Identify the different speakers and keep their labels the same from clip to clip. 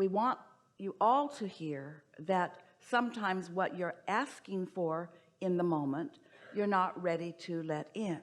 Speaker 1: we want you all to hear that sometimes what you're asking for in the moment, you're not ready to let in.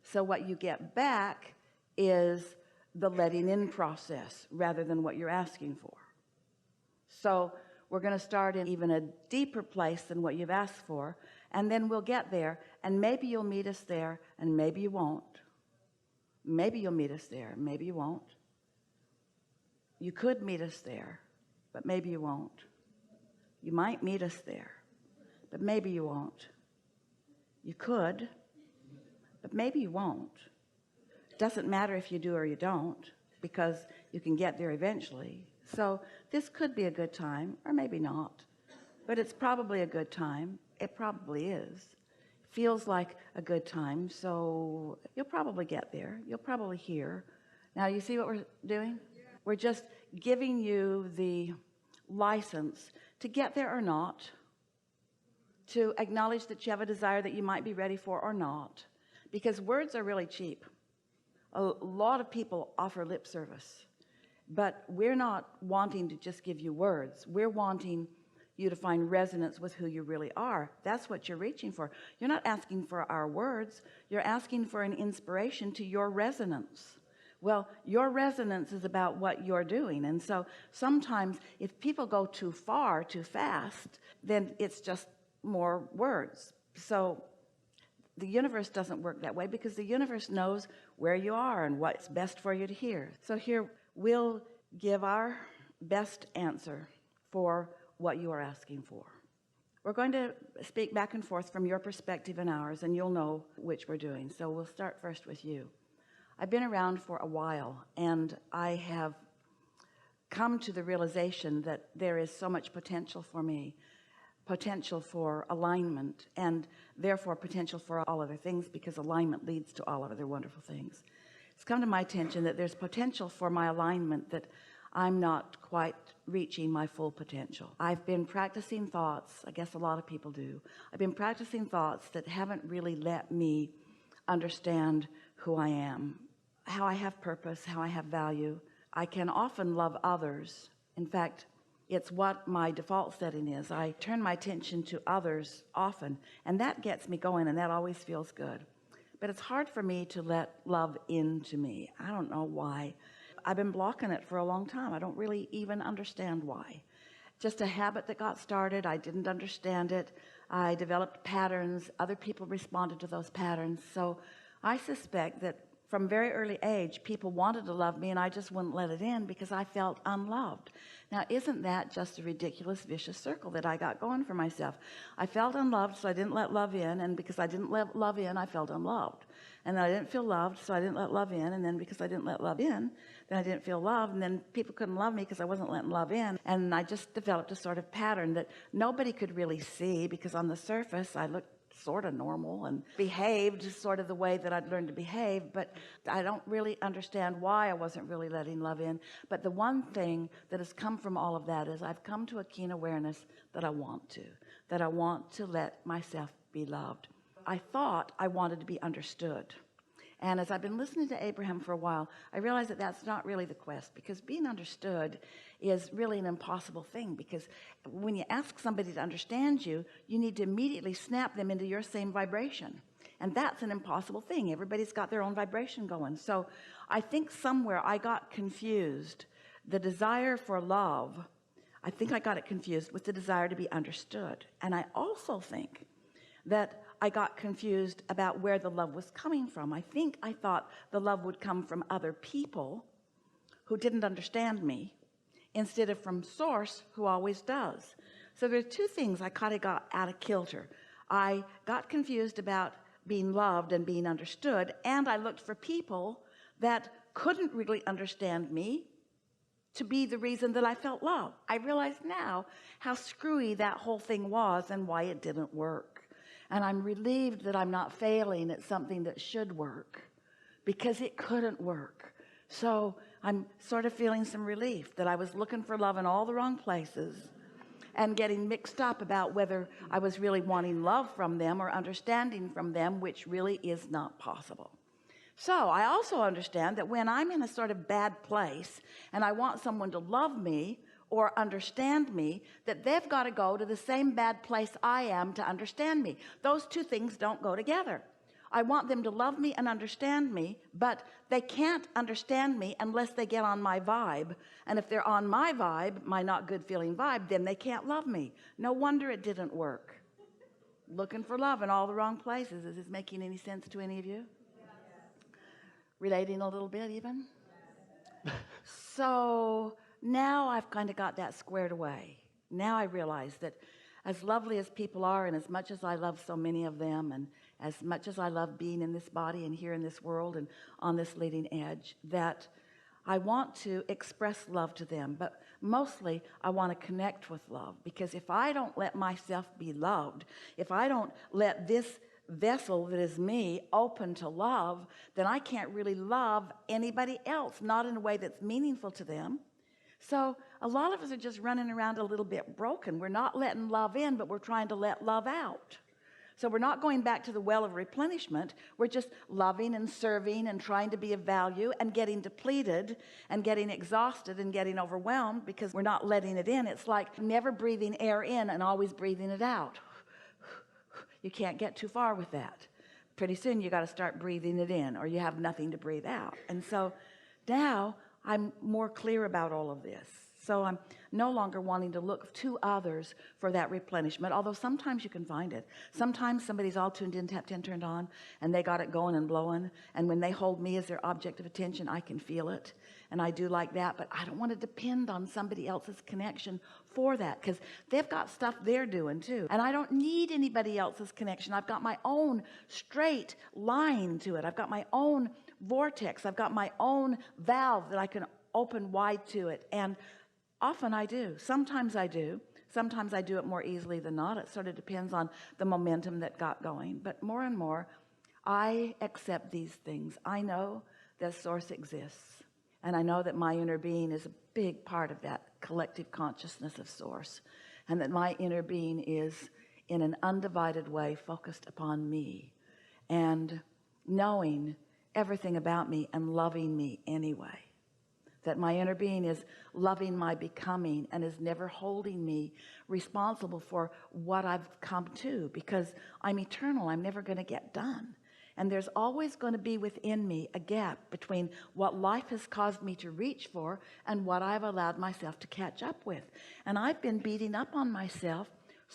Speaker 1: So what you get back is the letting in process rather than what you're asking for. So we're going to start in even a deeper place than what you've asked for, and then we'll get there, and maybe you'll meet us there, and maybe you won't. Maybe you'll meet us there, maybe you won't. You could meet us there, but maybe you won't. You might meet us there, but maybe you won't. You could, but maybe you won't. It doesn't matter if you do or you don't, because you can get there eventually. So this could be a good time, or maybe not, but it's probably a good time. It probably is. Feels like a good time, so you'll probably get there. You'll probably hear. Now you see what we're doing? We're just giving you the license to get there or not, to acknowledge that you have a desire that you might be ready for or not, because words are really cheap. A lot of people offer lip service, but we're not wanting to just give you words. We're wanting you to find resonance with who you really are. That's what you're reaching for. You're not asking for our words. You're asking for an inspiration to your resonance. Well, your resonance is about what you're doing. And so sometimes if people go too far, too fast, then it's just more words. So the universe doesn't work that way, because the universe knows where you are and what's best for you to hear. So here we'll give our best answer for what you are asking for. We're going to speak back and forth from your perspective and ours, and you'll know which we're doing. So we'll start first with you. I've been around for a while, and I have come to the realization that there is so much potential for me, potential for alignment, and therefore potential for all other things, because alignment leads to all other wonderful things. It's come to my attention that there's potential for my alignment, that I'm not quite reaching my full potential. I've been practicing thoughts, I guess a lot of people do. I've been practicing thoughts that haven't really let me understand who I am, how I have purpose, how I have value. I can often love others. In fact, it's what my default setting is. I turn my attention to others often, and that gets me going, and that always feels good. But it's hard for me to let love into me. I don't know why. I've been blocking it for a long time. I don't really even understand why. Just a habit that got started. I didn't understand it. I developed patterns. Other people responded to those patterns. So I suspect that from very early age, people wanted to love me, and I just wouldn't let it in because I felt unloved. Now, isn't that just a ridiculous, vicious circle that I got going for myself? I felt unloved, so I didn't let love in, and because I didn't let love in, I felt unloved. And then I didn't feel loved, so I didn't let love in, and then because I didn't let love in, then I didn't feel loved, and then people couldn't love me because I wasn't letting love in. And I just developed a sort of pattern that nobody could really see, because on the surface I looked sort of normal and behaved sort of the way that I'd learned to behave, but I don't really understand why I wasn't really letting love in. But the one thing that has come from all of that is I've come to a keen awareness that I want to let myself be loved. I thought I wanted to be understood. And as I've been listening to Abraham for a while, I realized that that's not really the quest, because being understood is really an impossible thing. Because when you ask somebody to understand you, you need to immediately snap them into your same vibration. And that's an impossible thing. Everybody's got their own vibration going. So I think somewhere I got confused. The desire for love, I think I got it confused with the desire to be understood. And I also think that I got confused about where the love was coming from. I think I thought the love would come from other people who didn't understand me, instead of from source, who always does. So there's two things I kind of got out of kilter. I got confused about being loved and being understood, and I looked for people that couldn't really understand me to be the reason that I felt love. I realize now how screwy that whole thing was and why it didn't work. And I'm relieved that I'm not failing at something that should work, because it couldn't work. So I'm sort of feeling some relief that I was looking for love in all the wrong places and getting mixed up about whether I was really wanting love from them or understanding from them, which really is not possible. So I also understand that when I'm in a sort of bad place and I want someone to love me or understand me, that they've got to go to the same bad place I am to understand me. Those two things don't go together. I want them to love me and understand me, but they can't understand me unless they get on my vibe. And if they're on my vibe, my not good feeling vibe, then they can't love me. No wonder it didn't work. Looking for love in all the wrong places. Is this making any sense to any of you? Relating a little bit even? So now I've kind of got that squared away. Now I realize that as lovely as people are, and as much as I love so many of them, and as much as I love being in this body and here in this world and on this leading edge, that I want to express love to them, but mostly I want to connect with love. Because if I don't let myself be loved, if I don't let this vessel that is me open to love, then I can't really love anybody else, not in a way that's meaningful to them. So a lot of us are just running around a little bit broken. We're not letting love in, but we're trying to let love out. So we're not going back to the well of replenishment. We're just loving and serving and trying to be of value and getting depleted and getting exhausted and getting overwhelmed because we're not letting it in. It's like never breathing air in and always breathing it out. You can't get too far with that. Pretty soon you got to start breathing it in, or you have nothing to breathe out. And so now I'm more clear about all of this. So I'm no longer wanting to look to others for that replenishment, although sometimes you can find it. Sometimes somebody's all tuned in, tapped in, turned on, and they got it going and blowing. And when they hold me as their object of attention, I can feel it. And I do like that, but I don't want to depend on somebody else's connection for that, because they've got stuff they're doing too. And I don't need anybody else's connection. I've got my own straight line to it. I've got my own vortex. I've got my own valve that I can open wide to it. And often I do. Sometimes I do. Sometimes I do it more easily than not. It sort of depends on the momentum that got going. But more and more, I accept these things. I know that source exists. And I know that my inner being is a big part of that collective consciousness of source. And that my inner being is in an undivided way focused upon me. And knowing everything about me and loving me anyway. That my inner being is loving my becoming and is never holding me responsible for what I've come to, because I'm eternal. I'm never going to get done. And there's always going to be within me a gap between what life has caused me to reach for and what I've allowed myself to catch up with. And I've been beating up on myself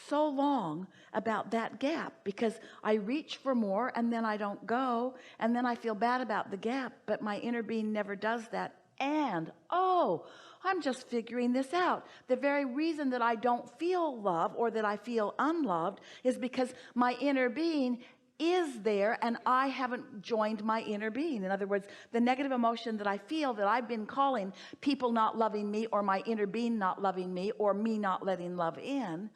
Speaker 1: so long about that gap, because I reach for more and then I don't go, and then I feel bad about the gap, but my inner being never does that. And oh, I'm just figuring this out. The very reason that I don't feel love, or that I feel unloved, is because my inner being is there and I haven't joined my inner being. In other words, the negative emotion that I feel, that I've been calling people not loving me, or my inner being not loving me, or me not letting love in,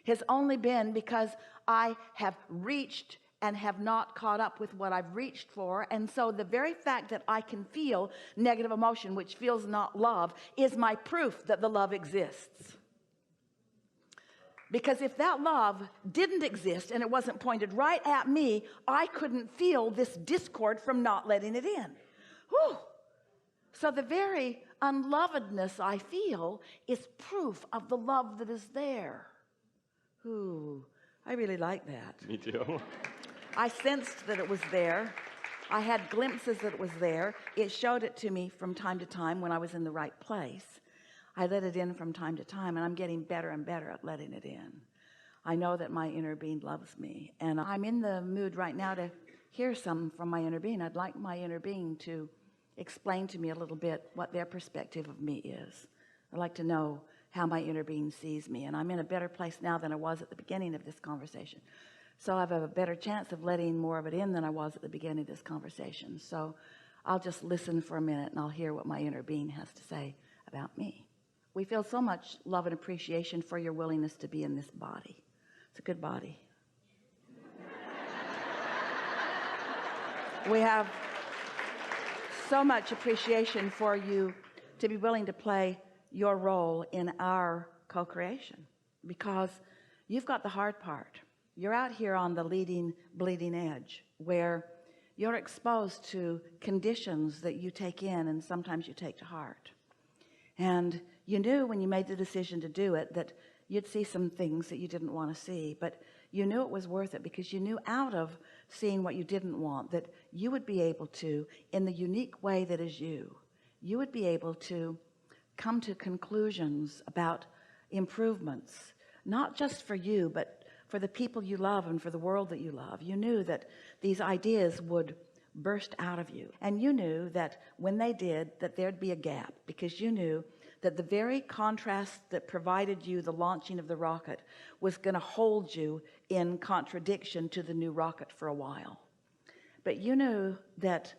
Speaker 1: has only been because I have reached and have not caught up with what I've reached for. And so the very fact that I can feel negative emotion, which feels not love, is my proof that the love exists. Because if that love didn't exist and it wasn't pointed right at me, I couldn't feel this discord from not letting it in. Whew. So the very unlovedness I feel is proof of the love that is there. Ooh, I really like that.
Speaker 2: Me too.
Speaker 1: I sensed that it was there. I had glimpses that it was there. It showed it to me from time to time when I was in the right place. I let it in from time to time, and I'm getting better and better at letting it in. I know that my inner being loves me, and I'm in the mood right now to hear some from my inner being. I'd like my inner being to explain to me a little bit what their perspective of me is. I'd like to know how my inner being sees me, and I'm in a better place now than I was at the beginning of this conversation. So I have a better chance of letting more of it in than I was at the beginning of this conversation. So I'll just listen for a minute and I'll hear what my inner being has to say about me. We feel so much love and appreciation for your willingness to be in this body. It's a good body. We have so much appreciation for you to be willing to play your role in our co-creation, because you've got the hard part. You're out here on the leading, bleeding edge, where you're exposed to conditions that you take in and sometimes you take to heart. And you knew when you made the decision to do it that you'd see some things that you didn't want to see, but you knew it was worth it because you knew out of seeing what you didn't want that you would be able to, in the unique way that is you would be able to come to conclusions about improvements, not just for you, but for the people you love and for the world that you love. You knew that these ideas would burst out of you, and you knew that when they did, that there'd be a gap, because you knew that the very contrast that provided you the launching of the rocket was going to hold you in contradiction to the new rocket for a while. But you knew that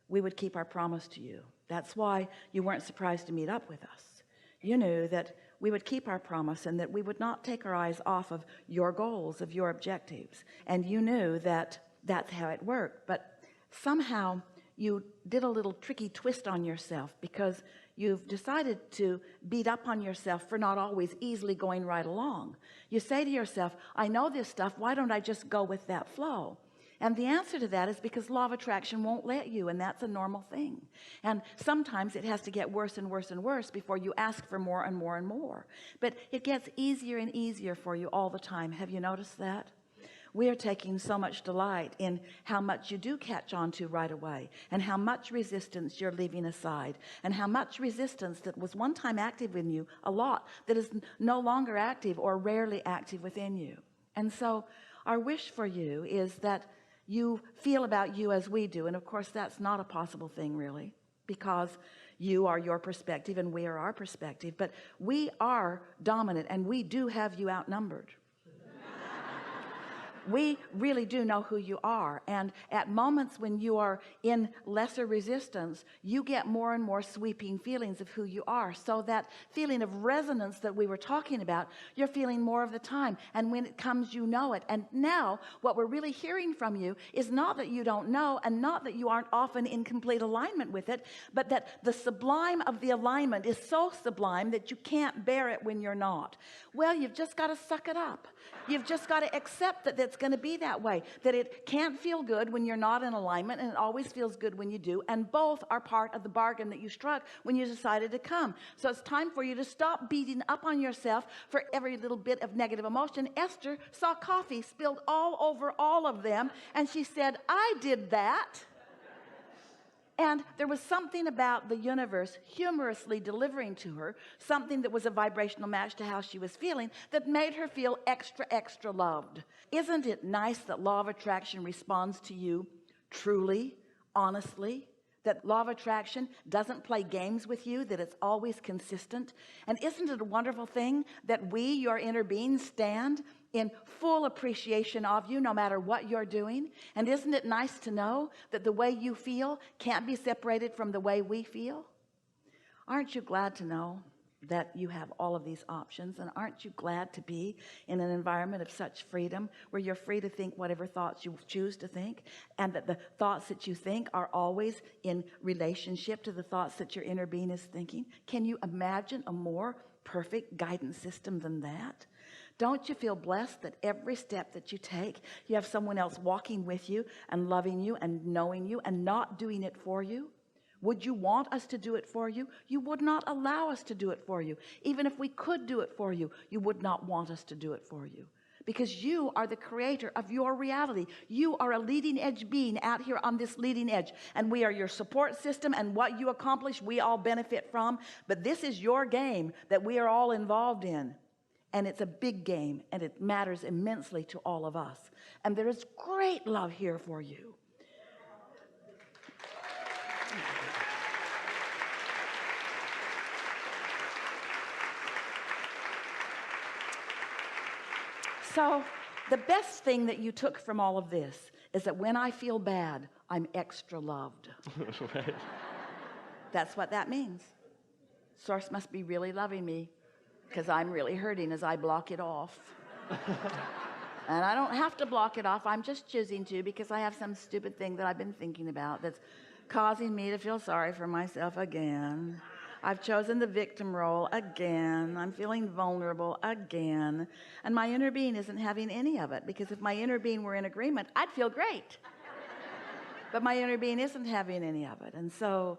Speaker 1: we would keep our promise to you. That's why you weren't surprised to meet up with us. You knew that we would keep our promise and that we would not take our eyes off of your goals, of your objectives. And you knew that that's how it worked. But somehow you did a little tricky twist on yourself, because you've decided to beat up on yourself for not always easily going right along. You say to yourself, I know this stuff, why don't I just go with that flow? And the answer to that is because law of attraction won't let you, and that's a normal thing. And sometimes it has to get worse and worse and worse before you ask for more and more and more. But it gets easier and easier for you all the time. Have you noticed that? We are taking so much delight in how much you do catch on to right away, and how much resistance you're leaving aside, and how much resistance that was one time active in you a lot that is no longer active or rarely active within you. And so our wish for you is that you feel about you as we do. And of course that's not a possible thing really, because you are your perspective and we are our perspective, but we are dominant and we do have you outnumbered. We really do know who you are, and at moments when you are in lesser resistance, you get more and more sweeping feelings of who you are. So that feeling of resonance that we were talking about, you're feeling more of the time, and when it comes, you know it. And now what we're really hearing from you is not that you don't know, and not that you aren't often in complete alignment with it, but that the sublime of the alignment is so sublime that you can't bear it when you're not. Well, you've just got to suck it up. You've just got to accept that it's going to be that way, that it can't feel good when you're not in alignment, and it always feels good when you do, and both are part of the bargain that you struck when you decided to come. So it's time for you to stop beating up on yourself for every little bit of negative emotion. Esther saw coffee spilled all over all of them, and she said, I did that. And there was something about the universe humorously delivering to her something that was a vibrational match to how she was feeling, that made her feel extra, extra loved. Isn't it nice that law of attraction responds to you truly, honestly? That law of attraction doesn't play games with you, that it's always consistent? And isn't it a wonderful thing that we, your inner beings, stand in full appreciation of you no matter what you're doing? And isn't it nice to know that the way you feel can't be separated from the way we feel? Aren't you glad to know that you have all of these options? And aren't you glad to be in an environment of such freedom, where you're free to think whatever thoughts you choose to think, and that the thoughts that you think are always in relationship to the thoughts that your inner being is thinking? Can you imagine a more perfect guidance system than that? Don't you feel blessed that every step that you take, you have someone else walking with you and loving you and knowing you and not doing it for you? Would you want us to do it for you? You would not allow us to do it for you. Even if we could do it for you, you would not want us to do it for you, because you are the creator of your reality. You are a leading edge being out here on this leading edge, and we are your support system, and what you accomplish we all benefit from. But this is your game that we are all involved in, and it's a big game, and it matters immensely to all of us, and there is great love here for you. So the best thing that you took from all of this is that when I feel bad, I'm extra loved. Right. That's what that means. Source must be really loving me, because I'm really hurting as I block it off. And I don't have to block it off. I'm just choosing to, because I have some stupid thing that I've been thinking about that's causing me to feel sorry for myself again. I've chosen the victim role again. I'm feeling vulnerable again. And my inner being isn't having any of it, because if my inner being were in agreement, I'd feel great. but my inner being isn't having any of it. And so